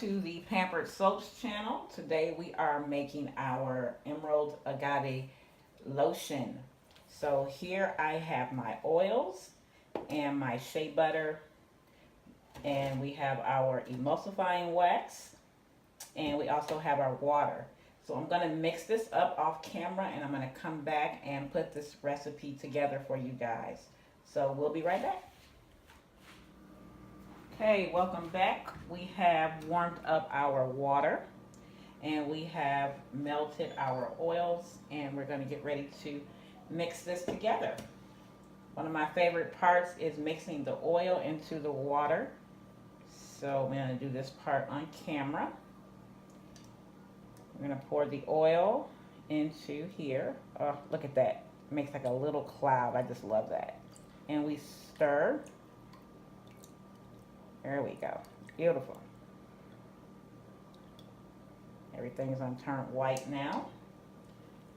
to the Pampered Soaps channel. Today we are making our Emerald Agave Lotion. So here I have my oils and my shea butter, and we have our emulsifying wax, and we also have our water. So I'm going to mix this up off camera, and I'm going to come back and put this recipe together for you guys. So we'll be right back. Okay, welcome back. We have warmed up our water and we have melted our oils, and we're going to get ready to mix this together. One of my favorite parts is mixing the oil into the water. So I'm going to do this part on camera. We're going to pour the oil into here. Oh, look at that. It makes like a little cloud. I just love that. And we stir. There we go. Beautiful. Everything's gonna turn white now.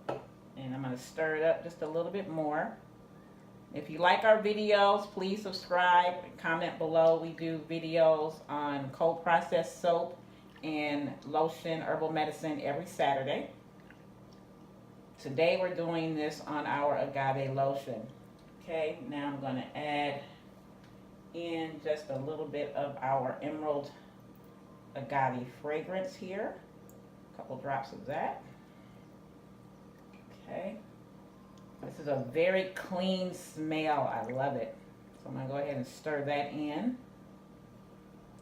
And I'm gonna stir it up just a little bit more. If you like our videos, please subscribe and comment below. We do videos on cold processed soap and lotion, herbal medicine every Saturday. Today we're doing this on our agave lotion. Okay, now I'm gonna add in just a little bit of our Emerald Agave fragrance here. A couple drops of that. Okay. This is a very clean smell. I love it. So I'm going to go ahead and stir that in.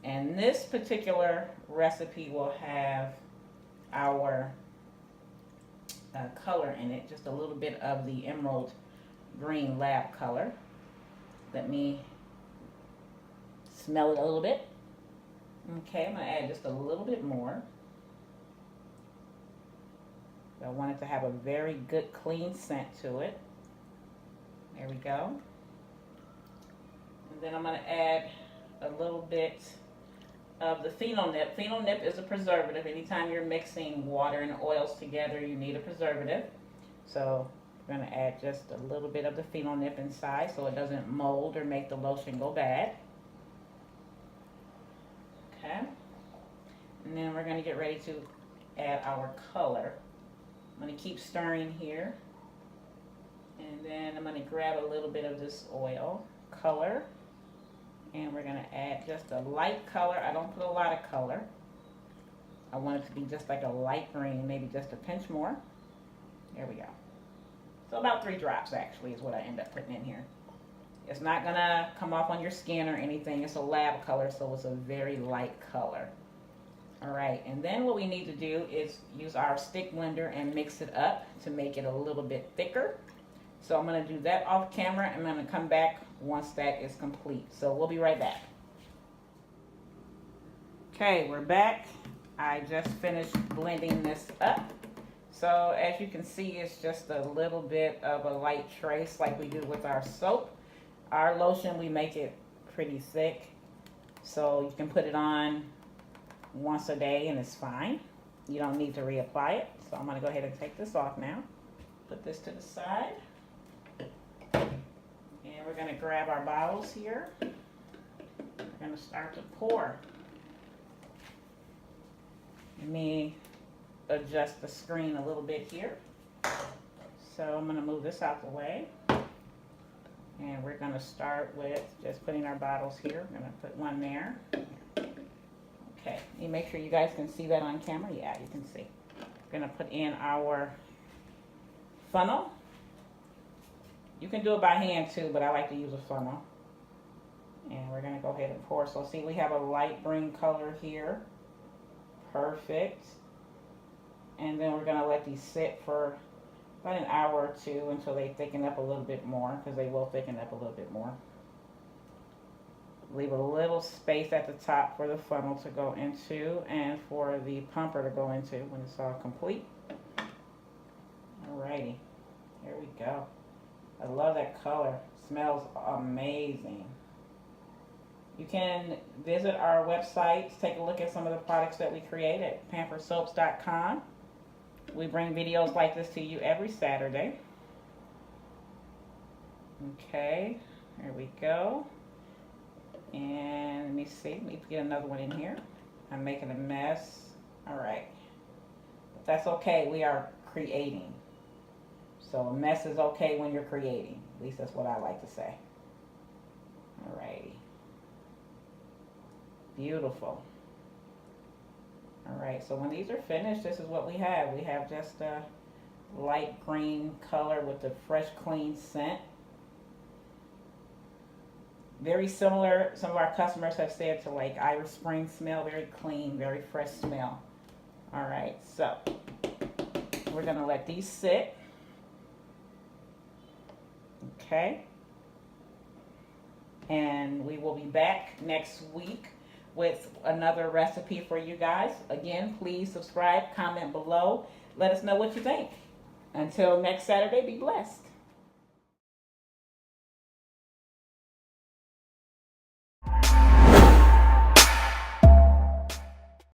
And this particular recipe will have our color in it. Just a little bit of the Emerald Green Lab color. Let me smell it a little bit. Okay, I'm going to add just a little bit more. I want it to have a very good clean scent to it. There we go. And then I'm going to add a little bit of the phenol nip. Phenol nip is a preservative. Anytime you're mixing water and oils together, you need a preservative. So we're going to add just a little bit of the phenol nip inside so it doesn't mold or make the lotion go bad. Okay, and then we're going to get ready to add our color. I'm going to keep stirring here, and then I'm going to grab a little bit of this oil color, and we're going to add just a light color. I don't put a lot of color. I want it to be just like a light green, maybe just a pinch more. There we go. So about 3 drops actually is what I end up putting in here. It's not going to come off on your skin or anything. It's a lab color, so it's a very light color. All right, and then what we need to do is use our stick blender and mix it up to make it a little bit thicker. So I'm going to do that off camera, and I'm going to come back once that is complete. So we'll be right back. Okay, we're back. I just finished blending this up. So as you can see, it's just a little bit of a light trace like we do with our soap. Our lotion, we make it pretty thick, so you can put it on once a day and it's fine. You don't need to reapply it. So I'm going to go ahead and take this off now. Put this to the side. And we're going to grab our bottles here. We're going to start to pour. Let me adjust the screen a little bit here. So I'm going to move this out the way. And we're going to start with just putting our bottles here. I'm going to put one there. Okay, you make sure you guys can see that on camera. Yeah, you can see. We're going to put in our funnel. You can do it by hand too, but I like to use a funnel. And we're going to go ahead and pour. So see, we have a light green color here. Perfect. And then we're going to let these sit for about an hour or two until they thicken up a little bit more, because they will thicken up a little bit more. Leave a little space at the top for the funnel to go into and for the pumper to go into when it's all complete. Alrighty, here we go. I love that color. Smells amazing. You can visit our website, take a look at some of the products that we create at pampersoaps.com. We bring videos like this to you every Saturday. Okay, there we go. And let me see, let me get another one in here. I'm making a mess. All right. But that's okay. We are creating. So a mess is okay when you're creating. At least that's what I like to say. All righty. Beautiful. All right. So when these are finished, this is what we have. We have just a light green color with the fresh, clean scent. Very similar, some of our customers have said, to like Irish Spring smell, very clean, very fresh smell. All right, so we're gonna let these sit. Okay. And we will be back next week with another recipe for you guys. Again, please subscribe, comment below. Let us know what you think. Until next Saturday, be blessed.